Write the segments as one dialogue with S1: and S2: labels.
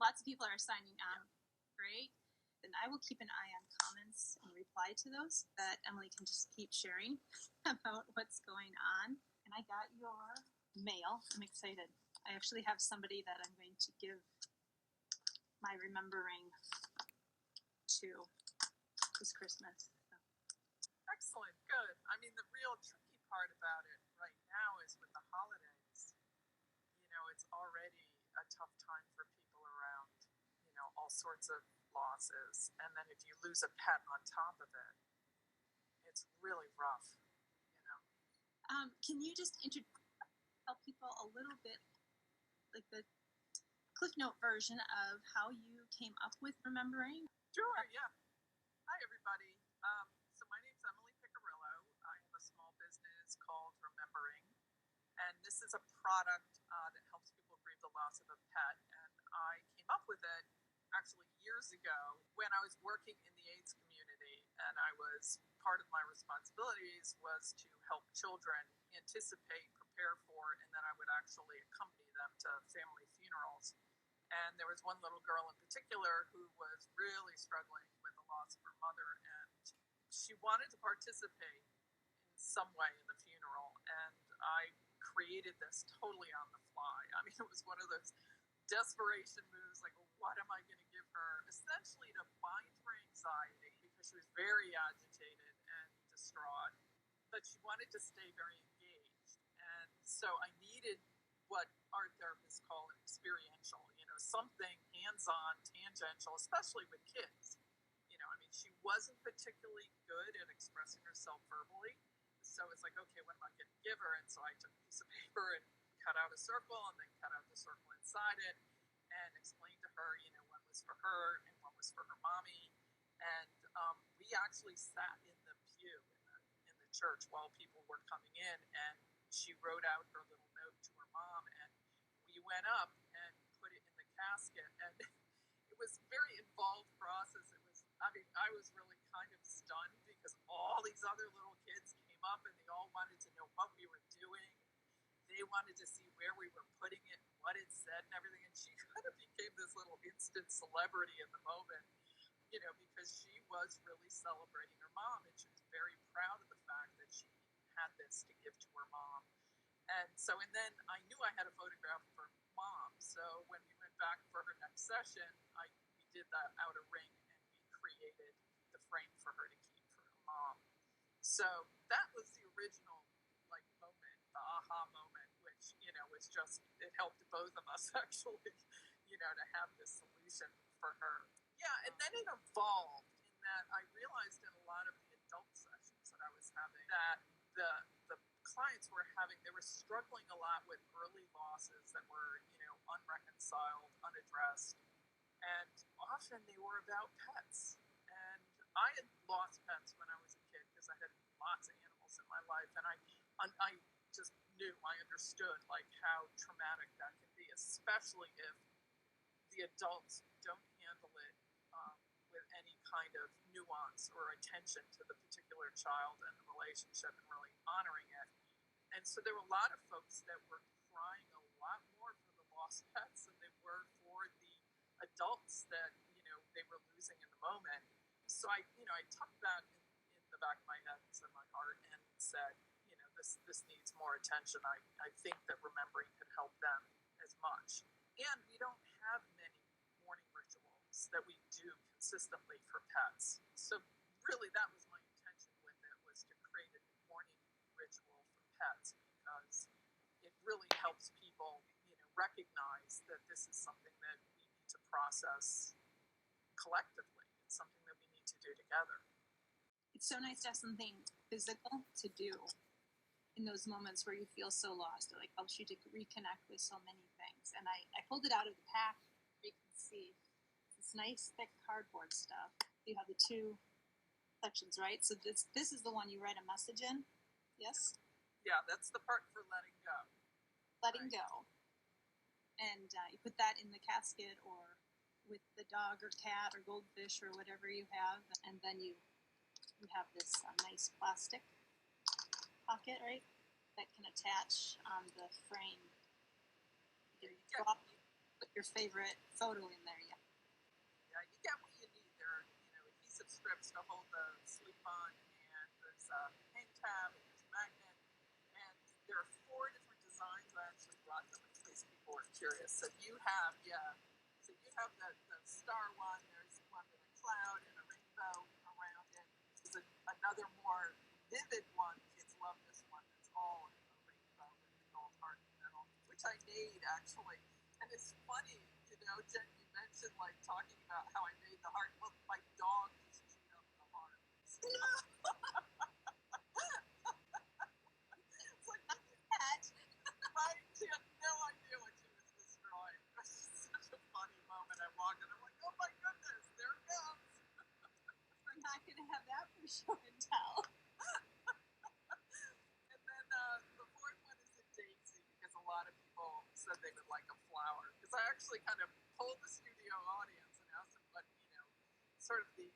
S1: Lots of people are signing on. Great. Then I will keep an eye on comments and reply to those that Emily can just keep sharing about what's going on. And I got your mail. I'm excited. I actually have somebody that I'm going to give my RemembeRing to this Christmas. So.
S2: Excellent. Good. I mean, the real tricky part about it right now is with the holidays. It's already a tough time for people around, all sorts of losses. And then if you lose a pet on top of it, it's really rough,
S1: Can you just tell people a little bit, like the Cliff Note version of how you came up with RemembeRing?
S2: Sure, yeah. Hi, everybody. So my name's Emily Piccirillo. I have a small business called RemembeRing. And this is a product that helps people grieve the loss of a pet. And I came up with it actually years ago when I was working in the AIDS community. And part of my responsibilities was to help children anticipate, prepare for, and then I would actually accompany them to family funerals. And there was one little girl in particular who was really struggling with the loss of her mother, and she wanted to participate in some way in the funeral. And I created this totally on the fly. I mean, it was one of those desperation moves, like, well, what am I going to give her? Essentially to bind her anxiety, because she was very agitated and distraught, but she wanted to stay very engaged. And so I needed what art therapists call an experiential, something hands-on, tangential, especially with kids. She wasn't particularly good at expressing herself verbally. So it's like, okay, what am I going to give her? And so I took a piece of paper and cut out a circle and then cut out the circle inside it and explained to her, one was for her and one was for her mommy. And we actually sat in the pew in the church while people were coming in, and she wrote out her little note to her mom, and we went up and put it in the casket. And it was a very involved process. I was really kind of stunned because all these other little kids came up and they all wanted to know what we were doing. They wanted to see where we were putting it, what it said and everything. And she kind of became this little instant celebrity in the moment, because she was really celebrating her mom, and she was very proud of the fact that she had this to give to her mom. And then I knew I had a photograph of her mom. So when we went back for her next session, we did that outer ring, created the frame for her to keep for her mom. So that was the original moment, the aha moment, which was just, it helped both of us actually, to have this solution for her. Yeah, and then it evolved in that I realized in a lot of the adult sessions that I was having that the clients they were struggling a lot with early losses that were unreconciled, unaddressed. And often they were about pets. And I had lost pets when I was a kid because I had lots of animals in my life. And I just knew, I understood how traumatic that can be, especially if the adults don't handle it with any kind of nuance or attention to the particular child and the relationship and really honoring it. And so there were a lot of folks that were crying a lot more for the lost pets than they were for the adults that they were losing in the moment. So I tucked that in the back of my head and in my heart and said, this needs more attention. I think that RemembeRing could help them as much. And we don't have many mourning rituals that we do consistently for pets. So really that was my intention with it, was to create a mourning ritual for pets, because it really helps people recognize that this is something that we need to process collectively. It's something that we need to do together.
S1: It's so nice to have something physical to do in those moments where you feel so lost. It helps you to reconnect with so many things. And I pulled it out of the pack. You can see this nice thick cardboard stuff. You have the two sections, right? So this is the one you write a message in. Yes?
S2: Yeah, that's the part for letting go.
S1: Letting go. And you put that in the casket or with the dog or cat or goldfish or whatever you have. And then you have this nice plastic pocket, right, that can attach on the frame. You can put your favorite photo in there.
S2: strips to hold the sleep on, and there's a hang tab, and there's a magnet, and there are 4 different designs. I actually brought them in case people were curious. So you have, the star one. There's one with a cloud and a rainbow around it. There's another more vivid one. Kids love this one. It's all a rainbow with a gold heart in the middle, which I made actually. And it's funny, Jen, you mentioned like talking about how I made the heart. Well, my dog just chewed up the heart. It's like, she had no idea what she was destroying. It was just such a funny moment. I walked in, I'm like, oh my goodness, there it goes.
S1: We're not going to have that for show and tell.
S2: And then the 4th one is a daisy, because a lot of people said they would like a flower. Because I actually kind of polled the studio audience and asked them what, sort of the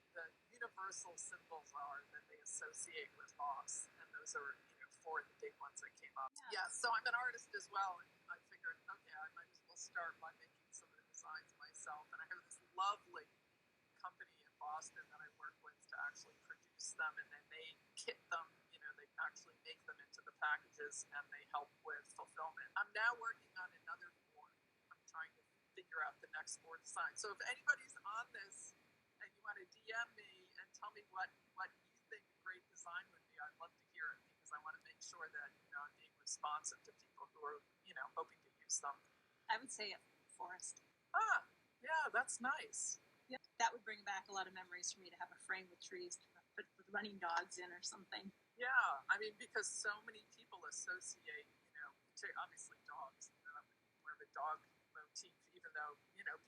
S2: universal symbols are that they associate with Voss. And those are, 4 of the big ones that came up. Yeah, so I'm an artist as well, and I figured, okay, I might as well start by making some of the designs myself. And I have this lovely company in Boston that I work with to actually produce them, and then they kit them, they actually make them into the packages, and they help with fulfillment. I'm now working on another 4. I'm trying to figure out the next 4 designs. So if anybody's on this and you want to DM me and tell me what you think a great design would be, I'd love to hear it, because I want to make sure that I'm being responsive to people who are hoping to use them.
S1: I would say a forest.
S2: Yeah, that's nice.
S1: Yeah, that would bring back a lot of memories for me to have a frame with trees to put the running dogs in or something.
S2: Yeah, I mean, because so many people associate, obviously dogs, more of a dog motif, even though,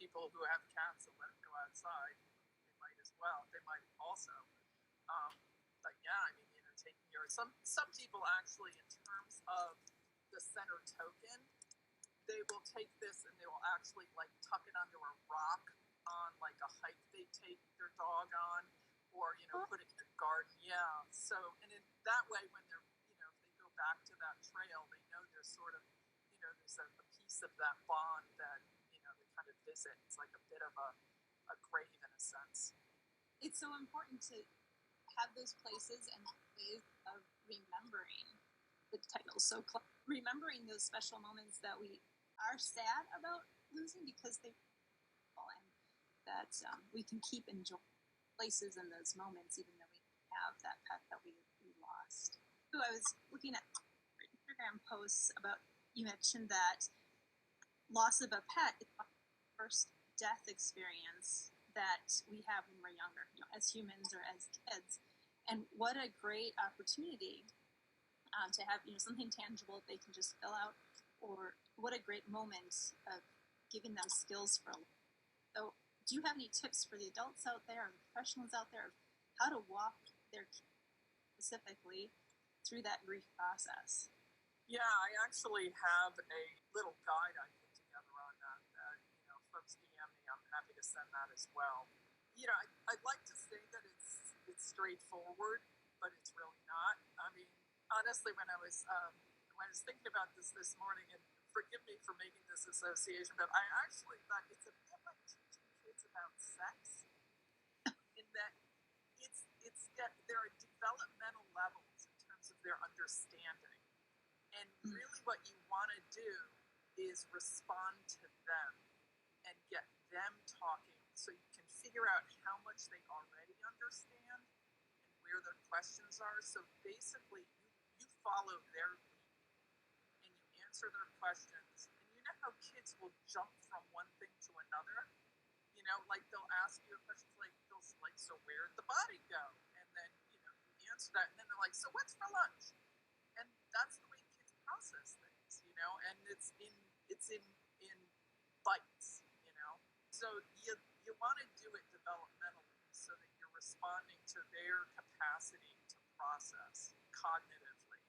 S2: people who have cats and let them go outside, they might as well. They might also. But yeah, I mean, taking some people actually, in terms of the center token, they will take this and they will actually like tuck it under a rock on like a hike they take their dog on, or put it in a garden. Yeah. So, and in that way, when they're if they go back to that trail, they know there's sort of there's a piece of that bond that they kind of visit. It's like a bit of a grave in a sense.
S1: It's so important to have those places and ways of remembering the title. So remembering those special moments that we are sad about losing, because they and that we can keep enjoying places in those moments, even though we have that pet that we lost. So I was looking at Instagram posts about, you mentioned that loss of a pet is the first death experience that we have when we're younger, as humans or as kids. And what a great opportunity to have, something tangible they can just fill out, or what a great moment of giving them skills for a life. So do you have any tips for the adults out there, or the professionals out there, of how to walk their kids specifically through that grief process?
S2: Yeah, I actually have a little guide I put together on that folks DM me. I'm happy to send that as well. I'd like to say that it's straightforward, but it's really not. I mean, honestly, when I was thinking about this morning, and forgive me for making this association, but I actually thought it's a bit like teaching kids about sex, in that there are developmental levels in terms of their understanding, and really what you want to do is respond to them and get them talking, so you can figure out how much they already understand and where their questions are. So basically, you follow their lead and you answer their questions. And you know how kids will jump from one thing to another? Like they'll ask you a question like, so where'd the body go? And then, you answer that, and then they're like, so what's for lunch? And that's the way kids process things, and it's in bites, So you want to do it developmentally, so that you're responding to their capacity to process cognitively.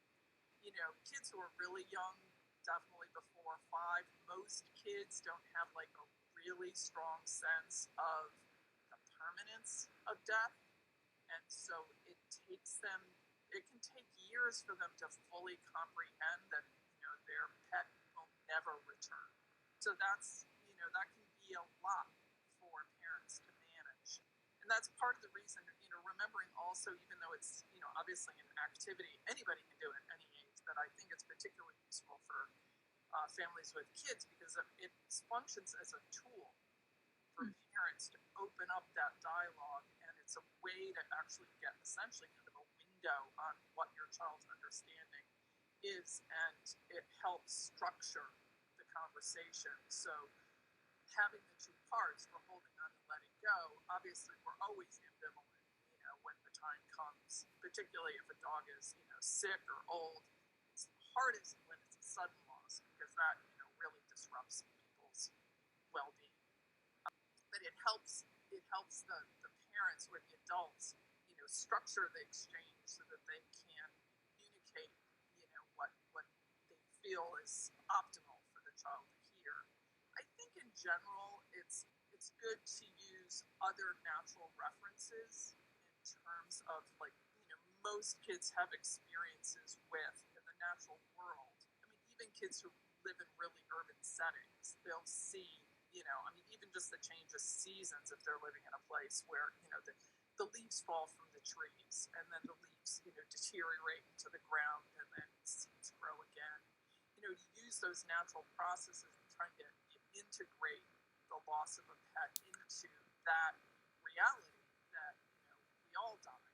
S2: Kids who are really young, definitely before 5, most kids don't have like a really strong sense of the permanence of death, and so it can take years for them to fully comprehend that their pet will never return. So that's that can be a lot for parents to manage. And that's part of the reason, remembering also, even though it's, obviously an activity anybody can do at any age, but I think it's particularly useful for families with kids because it functions as a tool for parents to open up that dialogue, and it's a way to actually get essentially kind of a window on what your child's understanding is, and it helps structure the conversation. So having the two parts for holding on and letting go, obviously we're always ambivalent, when the time comes, particularly if a dog is, sick or old. It's hardest when it's a sudden loss because that, really disrupts people's well-being. But it helps the parents or the adults, structure the exchange so that they can communicate, what they feel is optimal for the child to hear. I think in general, it's good to use other natural references in terms of most kids have experiences with in the natural world. I mean, even kids who live in really urban settings, they'll see, even just the change of seasons if they're living in a place where, the leaves fall from the trees and then the leaves, deteriorate into the ground and then seeds grow again. To use those natural processes and trying to integrate the loss of a pet into that reality that, we all die.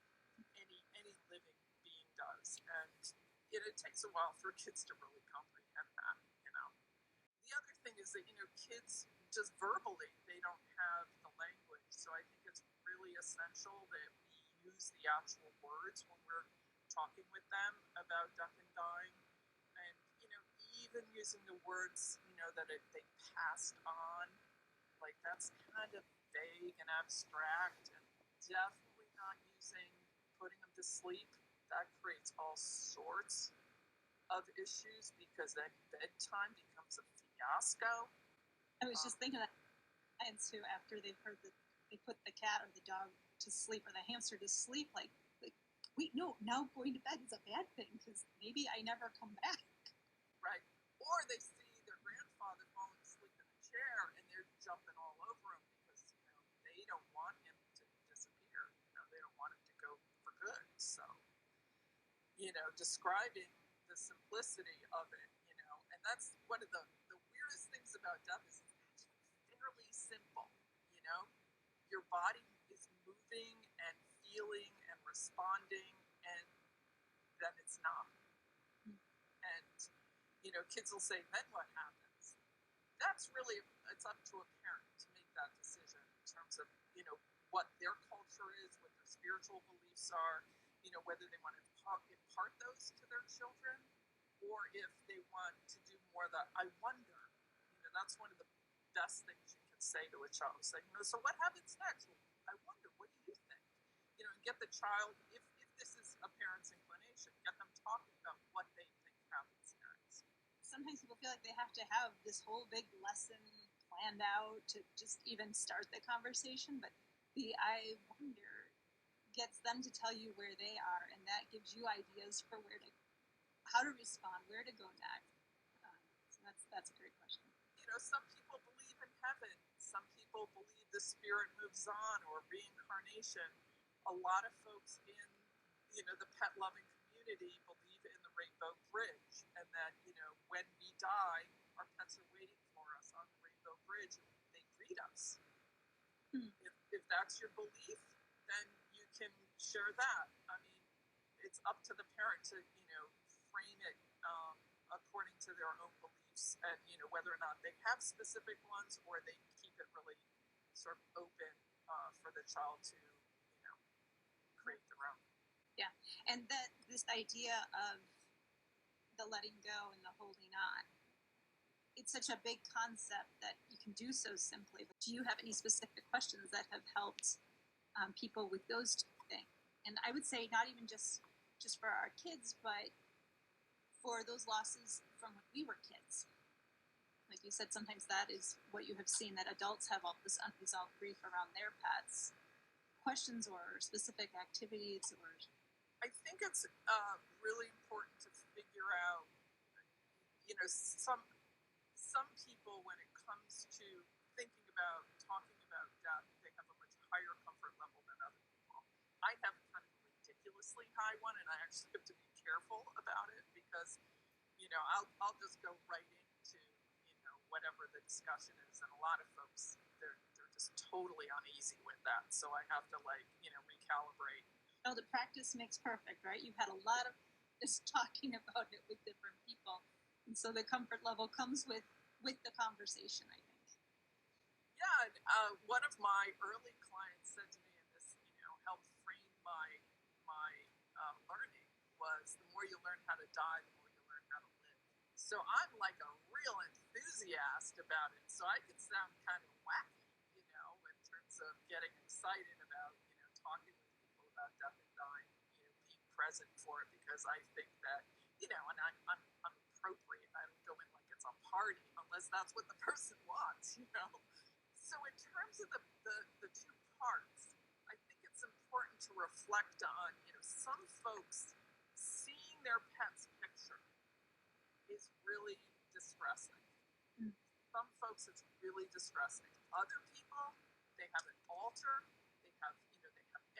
S2: Any living being does. And it takes a while for kids to really comprehend that, The other thing is that, kids just verbally, they don't have the language. So I think it's really essential that we use the actual words when we're talking with them about death and dying. And, even using the words, that they passed on, that's kind of vague and abstract, and definitely not using putting them to sleep. That creates all sorts of issues because then bedtime becomes a fiasco.
S1: I was just thinking that clients who, after they've heard that they put the cat or the dog to sleep or the hamster to sleep, wait, no, now going to bed is a bad thing because maybe I never come back.
S2: Right. Or they see their grandfather falling asleep in a chair and they're jumping all over him because, they don't want him to disappear. They don't want him to go for good. So, describing the simplicity of it, and that's one of the weirdest things about death is it's actually fairly simple, Your body is moving and feeling and responding, and then it's not. And, kids will say, then what happens? That's really, it's up to a parent to make that decision in terms of, what their culture is, what their spiritual beliefs are, whether they want to impart those to their children, or if they want to do more of the, I wonder, that's one of the best things you can say to a child. It's like, so what happens next? Well, I wonder, what do you think? And get the child, if this is a parent's inclination, get them talking about what they think happens next.
S1: Sometimes people feel like they have to have this whole big lesson planned out to just even start the conversation, but the I wonder gets them to tell you where they are, and that gives you ideas for how to respond, where to go next. So that's a great question.
S2: Some people believe in heaven. Some people believe the spirit moves on or reincarnation. A lot of folks in, the pet-loving community believe in the Rainbow Bridge, and that, when we die, our pets are waiting for us on the Rainbow Bridge, and they greet us. If that's your belief, then you can share that. I mean, it's up to the parent to, frame it according to their own beliefs, and whether or not they have specific ones or they keep it really sort of open for the child to create their own.
S1: Yeah, and that this idea of the letting go and the holding on, it's such a big concept that you can do so simply. But do you have any specific questions that have helped people with those two things? And I would say not even just for our kids, but for those losses from when we were kids. Like you said, sometimes that is what you have seen, that adults have all this unresolved grief around their pets. Questions or specific activities, or
S2: I think it's really important to figure out, some people, when it comes to thinking about, talking about death, they have a much higher comfort level ridiculously high one, and I actually have to be careful about it because, I'll just go right into, whatever the discussion is, and a lot of folks, they're just totally uneasy with that, so I have to recalibrate.
S1: No, the practice makes perfect, right? You've had a lot of just talking about it with different people, and so the comfort level comes with the conversation, I think.
S2: Yeah, one of my early clients said to me, and this, helped frame my learning, was the more you learn how to die, the more you learn how to live. So I'm like a real enthusiast about it. So I can sound kind of wacky, in terms of getting excited about, talking with people about death and dying, being present for it, because I think that, and I'm appropriate. I don't go in like it's a party unless that's what the person wants, So in terms of the two parts, I think it's important to reflect on, some folks seeing their pet's picture is really distressing.
S1: Mm.
S2: Some folks it's really distressing. Other people, they have an altar, they have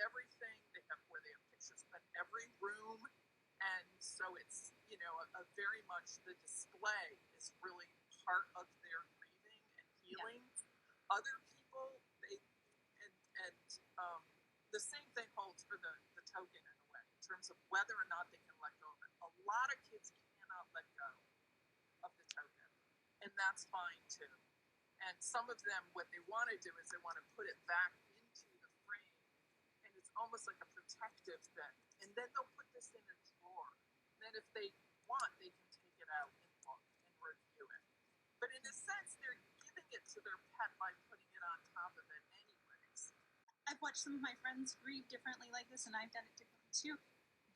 S2: everything, they have where they have pictures in every room, and so it's, a very much the display is really part of their grieving and healing. Yeah. Other people, the same thing holds for the token in a way, in terms of whether or not they can let go of it. A lot of kids cannot let go of the token, and that's fine too. And some of them, what they want to do is they want to put it back into the frame, and it's almost like a protective thing. And then they'll put this in a drawer. And then if they want, they can take it out and look and review it. But in a sense, they're giving it to their pet by putting it on top of it anyways.
S1: I've watched some of my friends grieve differently like this, and I've done it differently too.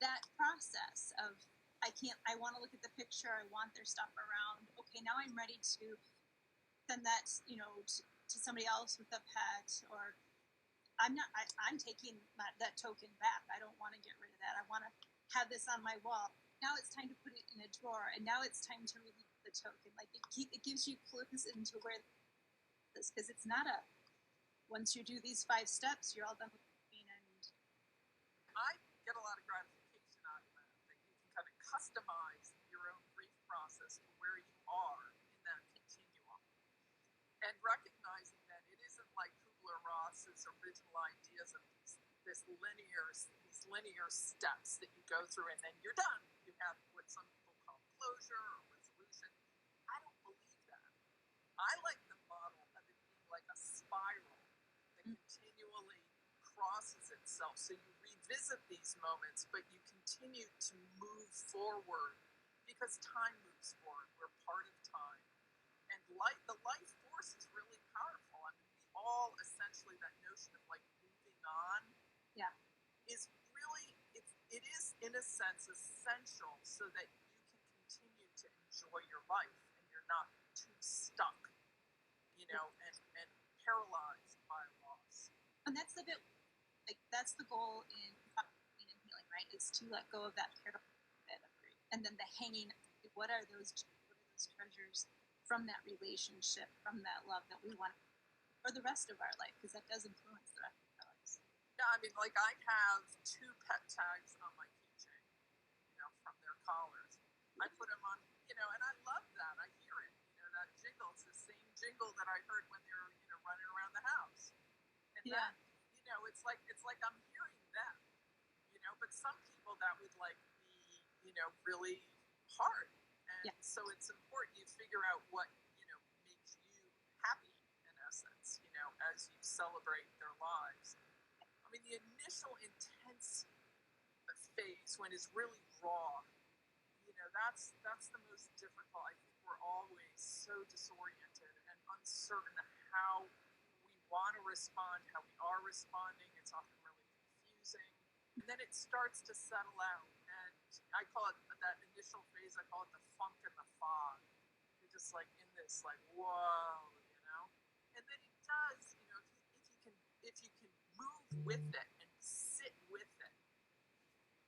S1: That process of, I want to look at the picture, I want their stuff around. Okay, now I'm ready to send that, to somebody else with a pet, or I'm taking that token back. I don't want to get rid of that. I want to have this on my wall. Now it's time to put it in a drawer, and now it's time to release the token. Like it gives you clues into where this, because it's not once you do these 5 steps, you're all done with it. And
S2: I get a lot of gratification out of that you can kind of customize your own grief process to where you are in that continuum, and recognizing that it isn't like Kubler-Ross's original ideas of these linear steps that you go through and then you're done. You have what some people call closure or resolution. I don't believe that. I like the model of it being like a spiral that continually crosses itself. So you revisit these moments, but you continue to move forward because time moves forward. We're part of time. And the life force is really powerful. I mean, we all essentially, that notion of like moving on,
S1: yeah,
S2: is really, it is in a sense essential so that you can continue to enjoy your life and you're not too stuck, and paralyzed by loss.
S1: And that's the bit, that's the goal in healing, right? Is to let go of that bit of grief, and then the hanging. What are those treasures from that relationship, from that love that we want for the rest of our life? Because that does influence the rest of our lives.
S2: Yeah, I mean, like I have 2 pet tags on my keychain, from their collars. I put them on, and I love that. I hear it. That jingle. It's the same jingle that I heard when they were, running around the house. And
S1: yeah.
S2: that, it's like I'm hearing them, but some people that would be, really hard. And so it's important you figure out what, makes you happy in essence, as you celebrate their lives. I mean, the initial intense phase when it's really raw, that's the most difficult. I think we're always so disoriented and uncertain how we want to respond, how we are responding. It's often really confusing. And then it starts to settle out. And I call it that initial phase, I call it the funk and the fog. You're just like in this, like, whoa, And then it does, if you can move with it and sit with it,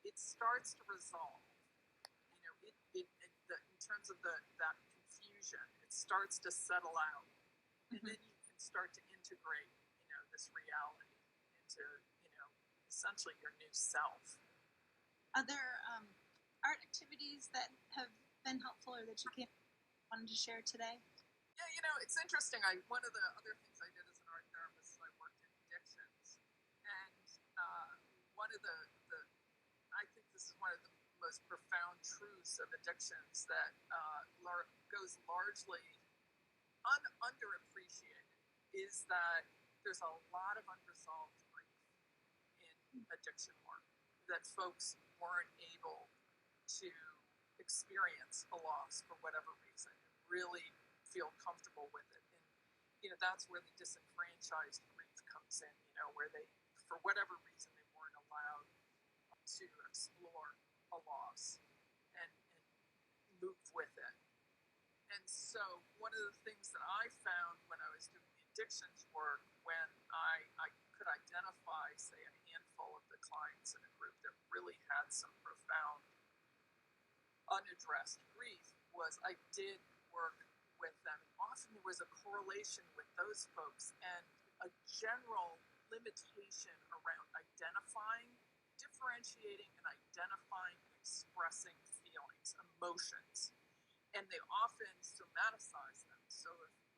S2: it starts to resolve. In terms of that confusion, it starts to settle out, and then you can start to integrate, this reality into, essentially your new self.
S1: other art activities that have been helpful or that you wanted to share today?
S2: Yeah, it's interesting. One of the other things I did as an art therapist is I worked in addictions, and one of the I think this is one of the most profound truths of addictions that goes largely underappreciated is that there's a lot of unresolved grief in addiction work, that folks weren't able to experience a loss for whatever reason and really feel comfortable with it. And that's where the disenfranchised grief comes in, where they, for whatever reason, they weren't allowed to explore a loss and move with it. And so one of the things that I found when I was doing the addictions work, when I could identify, say, a handful of the clients in a group that really had some profound unaddressed grief, was I did work with them. And often there was a correlation with those folks and a general limitation around identifying, differentiating, and identifying and expressing feelings, emotions. And they often somaticize them. So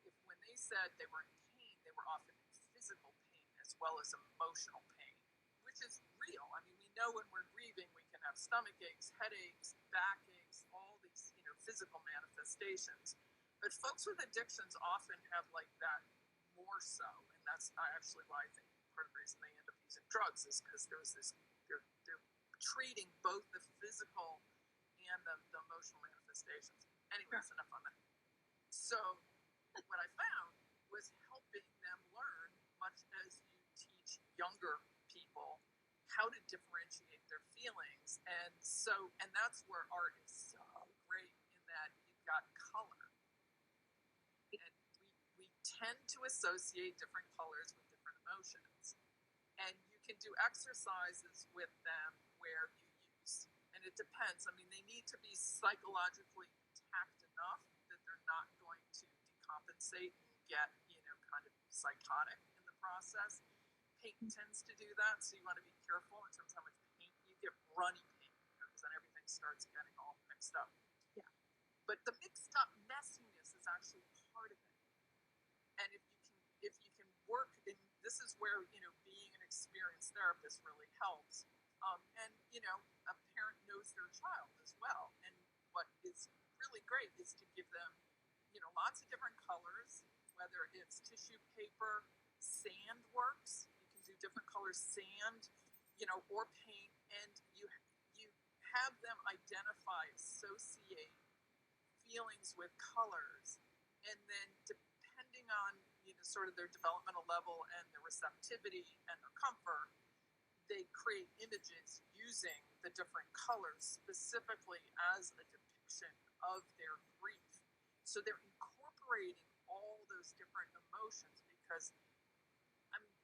S2: if when they said they were in pain, they were often in physical pain as well as emotional pain, which is real. I mean, we know when we're grieving, we can have stomach aches, headaches, backaches, all these, physical manifestations. But folks with addictions often have like that more so. And that's actually why I think part of the reason they end up using drugs is because there's this, they're treating both the physical and the emotional manifestations. Anyways, enough on that. So what I found was helping them learn, much as you teach younger people how to differentiate their feelings. And that's where art is so great, in that you've got color. And we tend to associate different colors with different emotions. And you can do exercises with them where you use, and it depends. I mean, they need to be psychologically tact enough that they're not going to decompensate and get, kind of psychotic in the process. Paint tends to do that, so you want to be careful in terms of how much paint you get. Runny paint, because then everything starts getting all mixed up.
S1: Yeah.
S2: But the mixed up messiness is actually part of it. And if you can work, and this is where being an experienced therapist really helps. And a parent knows their child as well. And what is really great is to give them lots of different colors, whether it's tissue paper, sand works. You can do different colors, sand, or paint, and you have them identify, associate feelings with colors, and then depending on sort of their developmental level and their receptivity and their comfort, they create images using the different colors specifically as a depiction of their grief. So they're incorporating all those different emotions, because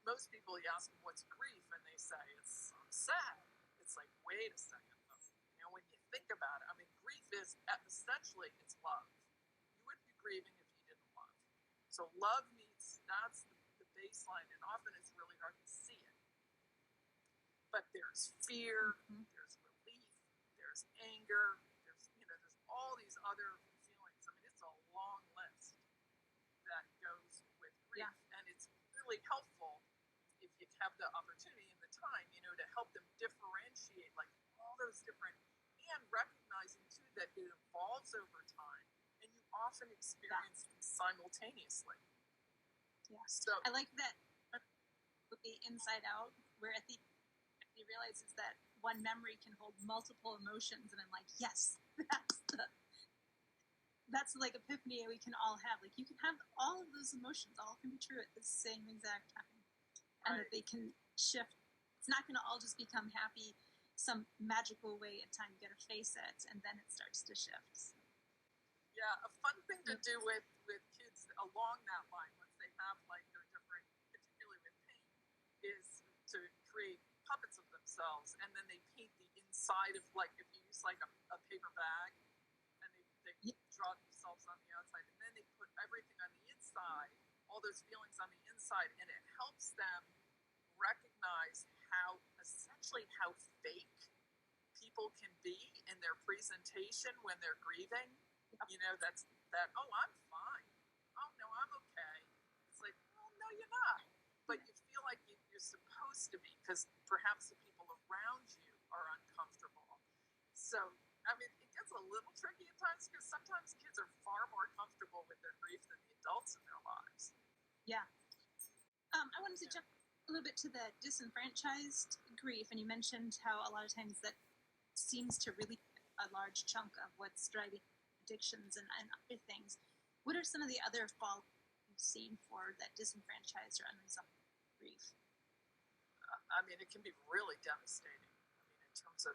S2: most people, you ask them what's grief, and they say it's sad. It's like, wait a second. When you think about it, I mean, grief is essentially, it's love. You wouldn't be grieving if you didn't love. So love that's the baseline, and often it's really hard to see it. But there's fear, there's relief, there's anger, there's all these other feelings. I mean, it's a long list that goes with grief, and it's really helpful if you have the opportunity and the time, to help them differentiate like all those different, and recognizing too that it evolves over time, and you often experience them simultaneously.
S1: Yeah.
S2: So
S1: I like that with the inside out, where at the he realizes that one memory can hold multiple emotions, and I'm like, yes, that's like epiphany we can all have. Like, you can have all of those emotions, all can be true at the same exact time, and that they can shift. It's not going to all just become happy some magical way in time. You got to face it, and then it starts to shift.
S2: Yeah, a fun thing to do with kids along that line, once they have like their different, particularly with paint, is to create puppets of themselves, and then they paint the inside of, like, if you use like a paper bag, and they draw themselves on the outside, and then they put everything on the inside, all those feelings on the inside, and it helps them recognize how fake people can be in their presentation when they're grieving. You know, oh, I'm fine. Oh, no, I'm okay. It's like, well, no, you're not. But you feel like you're supposed to be because perhaps the people around you are uncomfortable. So, I mean, it gets a little tricky at times because sometimes kids are far more comfortable with their grief than the adults in their lives.
S1: Yeah. I wanted to jump a little bit to the disenfranchised grief, and you mentioned how a lot of times that seems to really be a large chunk of what's driving addictions and other things. What are some of the other fallouts you've seen for that disenfranchised or unresolved grief?
S2: I mean, it can be really devastating. I mean, in terms of,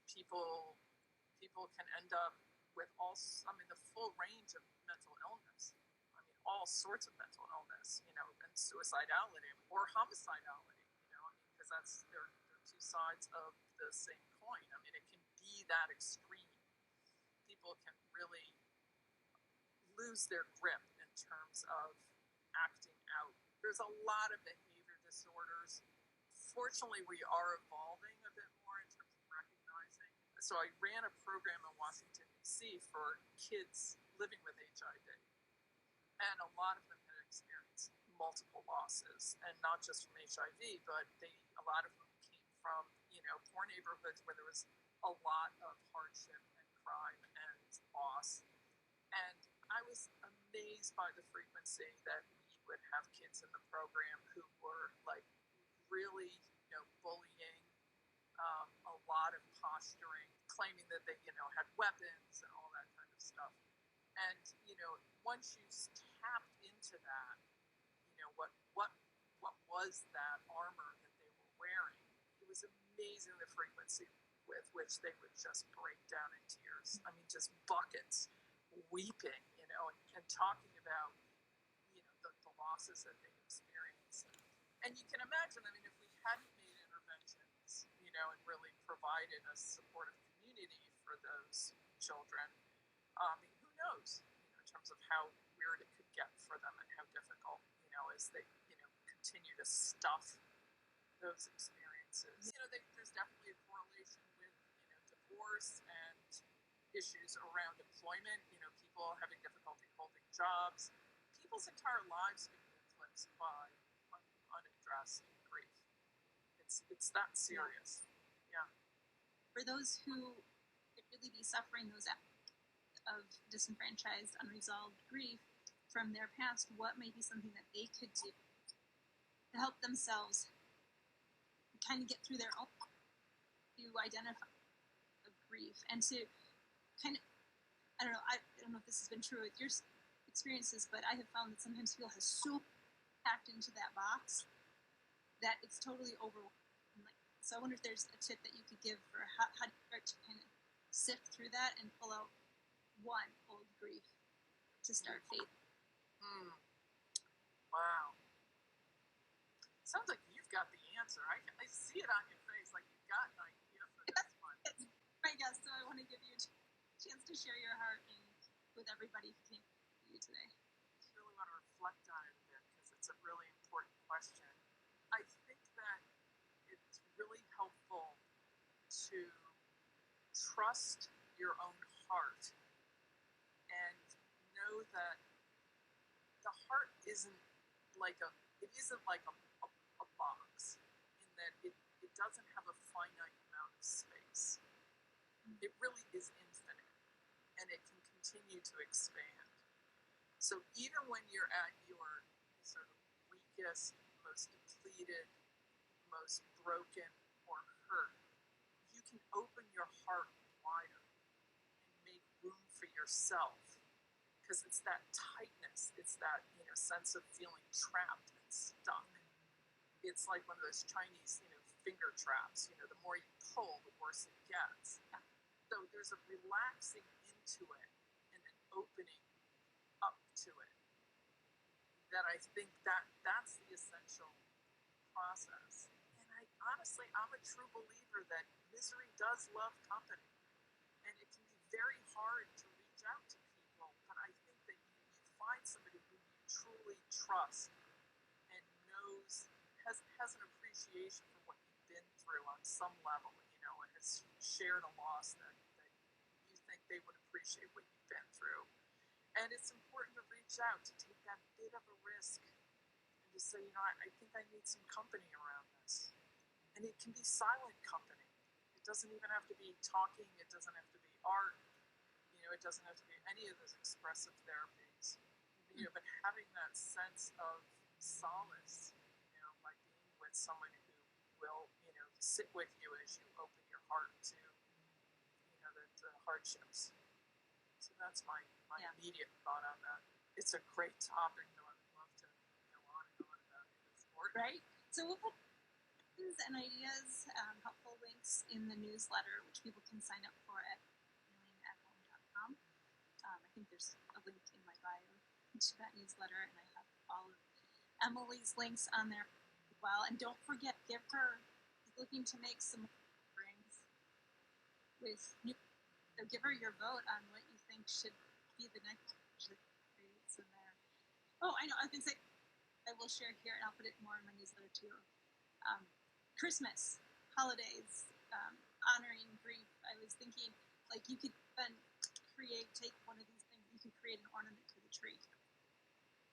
S2: people can end up with the full range of mental illness. I mean, all sorts of mental illness, you know, and suicidality or homicidality, you know, I mean, because they're two sides of the same coin. I mean, it can be that extreme. People can really lose their grip in terms of acting out. There's a lot of behavior disorders. Fortunately, we are evolving a bit more in terms of recognizing. So I ran a program in Washington, D.C. for kids living with HIV. And a lot of them had experienced multiple losses, and not just from HIV, but a lot of them came from, you know, poor neighborhoods where there was a lot of hardship and crime and loss. And I was amazed by the frequency that we would have kids in the program who were like really, you know, bullying, a lot of posturing, claiming that they, you know, had weapons and all that kind of stuff. And, you know, once you tapped into that, you know, what was that armor that they were wearing? It was amazing the frequency with which they would just break down in tears. I mean, just buckets, weeping, you know, and talking about, you know, the losses that they experienced. And you can imagine, I mean, if we hadn't made interventions, you know, and really provided a supportive community for those children, I mean, who knows, you know, in terms of how weird it could get for them and how difficult, you know, as they, you know, continue to stuff those experiences. You know, there's definitely a correlation with, you know, divorce and issues around employment, you know, people having difficulty holding jobs. People's entire lives being eclipsed by unaddressed grief. It's that serious. Yeah.
S1: For those who could really be suffering those of disenfranchised, unresolved grief from their past, what may be something that they could do to help themselves kind of get through their own, to identify grief and to kind of, I don't know if this has been true with your experiences, but I have found that sometimes people have so packed into that box that it's totally overwhelming. So I wonder if there's a tip that you could give for how to start to kind of sift through that and pull out one old grief to start fading.
S2: Wow. Sounds like you've got the answer. I see it on your face, like you've got an idea for this one.
S1: I guess so. I want to give you a chance to share your heart with everybody who came to you today.
S2: I really want to reflect on it a bit because it's a really important question. I think that it's really helpful to trust your own heart and know that the heart isn't like a box in that it doesn't have a finite amount of space. It really is infinite, and it can continue to expand. So even when you're at your sort of weakest, most depleted, most broken or hurt, you can open your heart wider and make room for yourself, because it's that tightness, it's that, you know, sense of feeling trapped and stuck. It's like one of those Chinese, you know, finger traps. You know, the more you pull, the worse it gets. So there's a relaxing into it and an opening up to it that I think that's the essential process. And I'm a true believer that misery does love company, and it can be very hard to reach out to people. But I think that you find somebody who you truly trust and knows has an appreciation for what you've been through on some level, and has shared a loss that you think they would appreciate what you've been through. And it's important to reach out, to take that bit of a risk, and to say, I think I need some company around this. And it can be silent company. It doesn't even have to be talking. It doesn't have to be art. It doesn't have to be any of those expressive therapies. But having that sense of solace, by being with someone who will, sit with you as you open your heart to, the hardships. So that's my immediate thought on that. It's a great topic, though. I would love to go on and on about it. It's important.
S1: Right. So we'll put and ideas, helpful links in the newsletter, which people can sign up for at healingathome.com. I think there's a link in my bio to that newsletter, and I have all of Emily's links on there as well. And don't forget, give her looking to make some rings with new. So give her your vote on what you think should be the next creates in there. Oh, I know. I was gonna say I will share here, and I'll put it more in my newsletter too. Christmas, holidays, honoring grief. I was thinking, you could then take one of these things, you could create an ornament for the tree.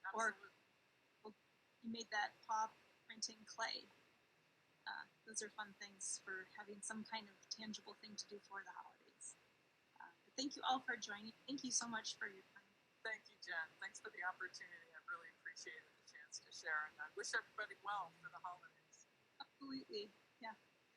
S2: Absolutely.
S1: Or you made that paw printing clay. Those are fun things for having some kind of tangible thing to do for the holidays. But thank you all for joining. Thank you so much for your time.
S2: Thank you, Jen. Thanks for the opportunity. I really appreciated the chance to share, and I wish everybody well for the holidays.
S1: Absolutely. Yeah.